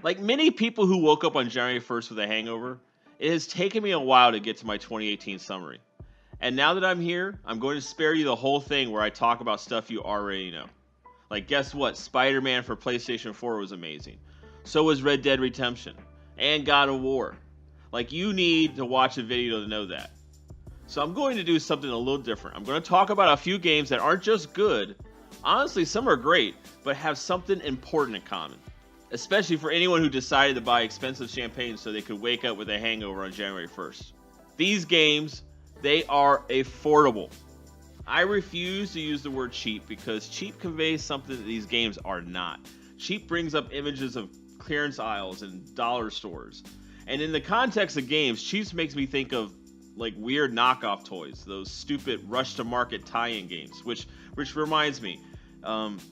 Like many people who woke up on January 1st with a hangover, it has taken me a while to get to my 2018 summary. And now that I'm here, I'm going to spare you the whole thing where I talk about stuff you already know. Like, guess what? Spider-Man for PlayStation 4 was amazing. So was Red Dead Redemption. And God of War. Like, you need to watch a video to know that. So I'm going to do something a little different. I'm going to talk about a few games that aren't just good. Honestly, some are great, but have something important in common. Especially for anyone who decided to buy expensive champagne so they could wake up with a hangover on January 1st. These games, they are affordable. I refuse to use the word cheap because cheap conveys something that these games are not. Cheap brings up images of clearance aisles and dollar stores. And in the context of games, cheap makes me think of like weird knockoff toys, those stupid rush to market tie-in games, which reminds me,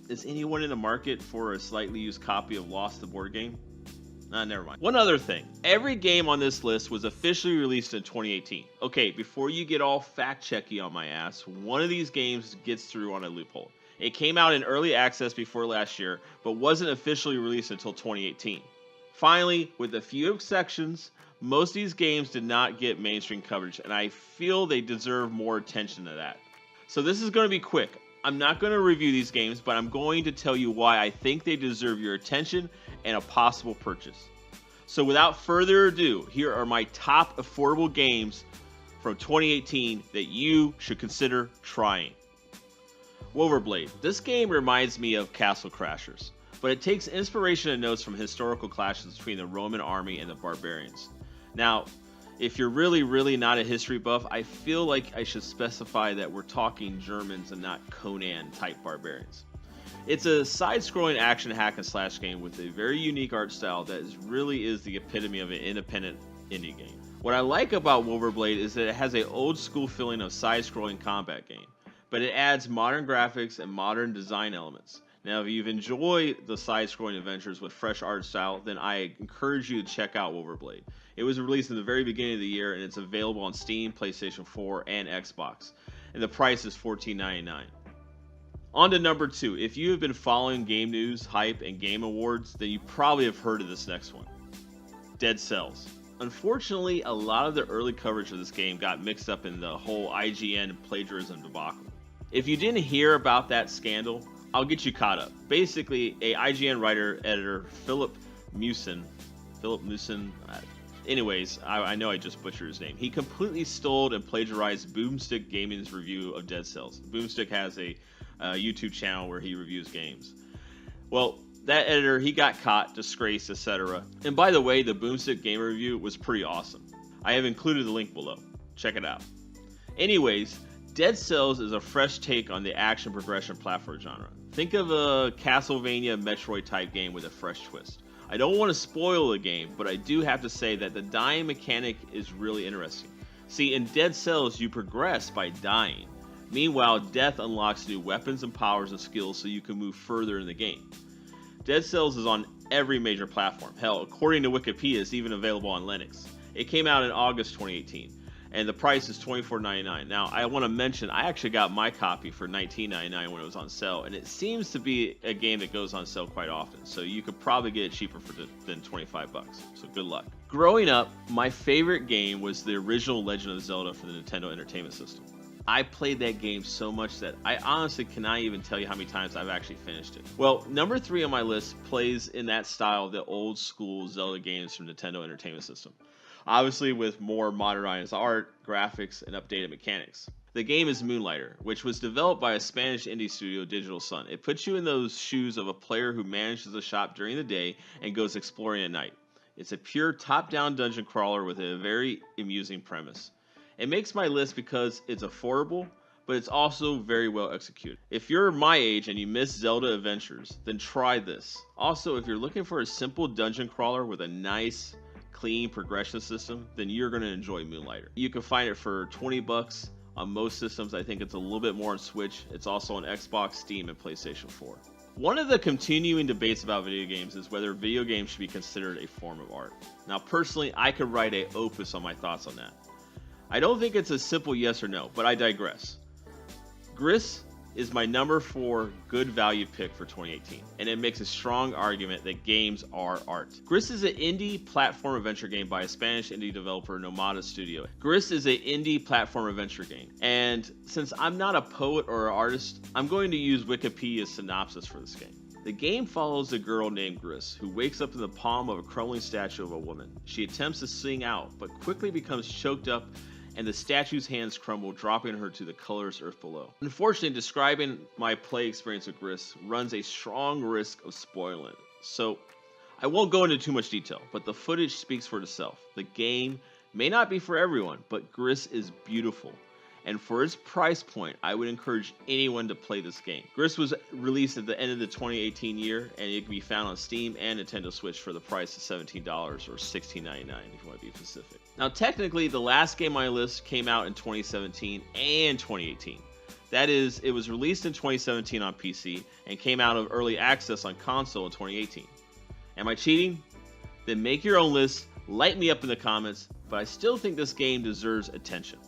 is anyone in the market for a slightly used copy of Lost the board game? Never mind. One other thing. Every game on this list was officially released in 2018. Okay, before you get all fact-checky on my ass, one of these games gets through on a loophole. It came out in early access before last year, but wasn't officially released until 2018. Finally, with a few exceptions, most of these games did not get mainstream coverage, and I feel they deserve more attention to that. So this is going to be quick. I'm not going to review these games, but I'm going to tell you why I think they deserve your attention and a possible purchase. So without further ado, here are my top affordable games from 2018 that you should consider trying. Wolverblade. This game reminds me of Castle Crashers, but it takes inspiration and notes from historical clashes between the Roman army and the barbarians. Now, if you're really not a history buff, I feel like I should specify that we're talking Germans and not Conan type barbarians. It's a side-scrolling action hack and slash game with a very unique art style that really is the epitome of an independent indie game. What I like about Wolverblade is that it has an old school feeling of side-scrolling combat game, but it adds modern graphics and modern design elements. Now, if you've enjoyed the side-scrolling adventures with fresh art style, then I encourage you to check out Wolverblade. It was released in the very beginning of the year, and it's available on Steam, PlayStation 4, and Xbox. And the price is $14.99. On to number 2. If you have been following game news, hype, and game awards, then you probably have heard of this next one. Dead Cells. Unfortunately, a lot of the early coverage of this game got mixed up in the whole IGN plagiarism debacle. If you didn't hear about that scandal, I'll get you caught up. Basically, a IGN writer-editor, Philip Mewson, anyways, I know I just butchered his name. He completely stole and plagiarized Boomstick Gaming's review of Dead Cells. Boomstick has a YouTube channel where he reviews games. Well, that editor, he got caught, disgraced, etc. And by the way, the Boomstick game review was pretty awesome. I have included the link below. Check it out. Anyways, Dead Cells is a fresh take on the action progression platform genre. Think of a Castlevania Metroid type game with a fresh twist. I don't want to spoil the game, but I do have to say that the dying mechanic is really interesting. See, in Dead Cells, you progress by dying. Meanwhile, death unlocks new weapons and powers and skills so you can move further in the game. Dead Cells is on every major platform. Hell, according to Wikipedia, it's even available on Linux. It came out in August 2018, and the price is $24.99. Now, I want to mention, I actually got my copy for $19.99 when it was on sale, and it seems to be a game that goes on sale quite often, so you could probably get it cheaper than $25, so good luck. Growing up, my favorite game was the original Legend of Zelda for the Nintendo Entertainment System. I played that game so much that I honestly cannot even tell you how many times I've actually finished it. Well, number 3 on my list plays in that style of the old school Zelda games from Nintendo Entertainment System. Obviously with more modernized art, graphics, and updated mechanics. The game is Moonlighter, which was developed by a Spanish indie studio, Digital Sun. It puts you in those shoes of a player who manages a shop during the day and goes exploring at night. It's a pure top-down dungeon crawler with a very amusing premise. It makes my list because it's affordable, but it's also very well executed. If you're my age and you miss Zelda adventures, then try this. Also, if you're looking for a simple dungeon crawler with a nice, clean progression system, then you're going to enjoy Moonlighter. You can find it for $20 on most systems. I think it's a little bit more on Switch. It's also on Xbox, Steam, and PlayStation 4. One of the continuing debates about video games is whether video games should be considered a form of art. Now, personally, I could write an opus on my thoughts on that. I don't think it's a simple yes or no, but I digress. Gris is my number 4 good value pick for 2018, and it makes a strong argument that games are art. Gris is an indie platform adventure game by a Spanish indie developer, Nomada Studio. Gris is an indie platform adventure game, and since I'm not a poet or an artist, I'm going to use Wikipedia's synopsis for this game. The game follows a girl named Gris, who wakes up in the palm of a crumbling statue of a woman. She attempts to sing out, but quickly becomes choked up, and the statue's hands crumble, dropping her to the colorless earth below. Unfortunately, describing my play experience with Gris runs a strong risk of spoiling it, so I won't go into too much detail, but the footage speaks for itself. The game may not be for everyone, but Gris is beautiful. And for its price point, I would encourage anyone to play this game. Gris was released at the end of the 2018 year, and it can be found on Steam and Nintendo Switch for the price of $17 or $16.99 if you want to be specific. Now, technically, the last game on my list came out in 2017 and 2018. That is, it was released in 2017 on PC and came out of early access on console in 2018. Am I cheating? Then make your own list, light me up in the comments, but I still think this game deserves attention.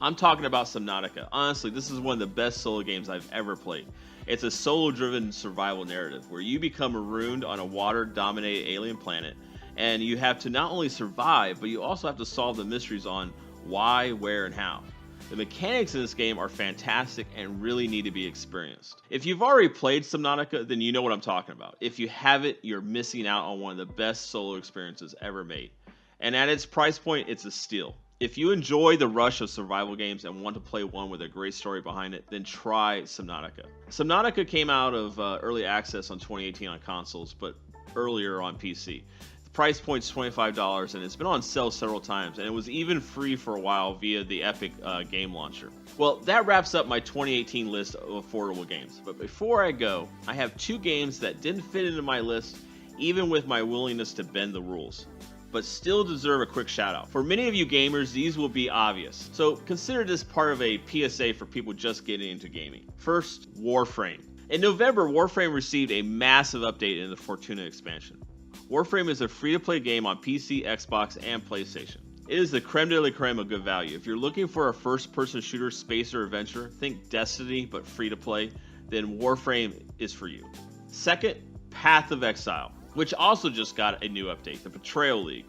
I'm talking about Subnautica. Honestly, this is one of the best solo games I've ever played. It's a solo-driven survival narrative where you become marooned on a water-dominated alien planet, and you have to not only survive, but you also have to solve the mysteries on why, where, and how. The mechanics in this game are fantastic and really need to be experienced. If you've already played Subnautica, then you know what I'm talking about. If you haven't, you're missing out on one of the best solo experiences ever made. And at its price point, it's a steal. If you enjoy the rush of survival games and want to play one with a great story behind it, then try Subnautica. Subnautica came out of early access on 2018 on consoles, but earlier on PC. The price point's $25, and it's been on sale several times, and it was even free for a while via the Epic game launcher. Well, that wraps up my 2018 list of affordable games. But before I go, I have 2 games that didn't fit into my list, even with my willingness to bend the rules, but still deserve a quick shout out. For many of you gamers, these will be obvious, so consider this part of a PSA for people just getting into gaming. First, Warframe. In November, Warframe received a massive update in the Fortuna expansion. Warframe is a free-to-play game on PC, Xbox, and PlayStation. It is the creme de la creme of good value. If you're looking for a first-person shooter, space, or adventure, think Destiny, but free-to-play, then Warframe is for you. Second, Path of Exile, which also just got a new update, the Betrayal League.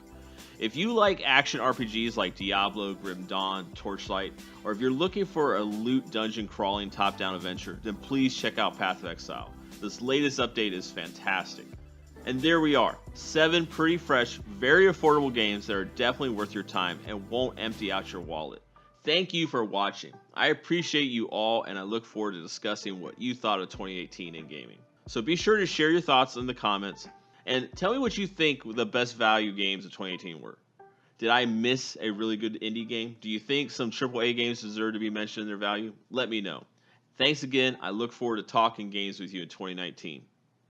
If you like action RPGs like Diablo, Grim Dawn, Torchlight, or if you're looking for a loot dungeon crawling top-down adventure, then please check out Path of Exile. This latest update is fantastic. And there we are, 7 pretty fresh, very affordable games that are definitely worth your time and won't empty out your wallet. Thank you for watching. I appreciate you all, and I look forward to discussing what you thought of 2018 in gaming. So be sure to share your thoughts in the comments, and tell me what you think the best value games of 2018 were. Did I miss a really good indie game? Do you think some AAA games deserve to be mentioned in their value? Let me know. Thanks again. I look forward to talking games with you in 2019.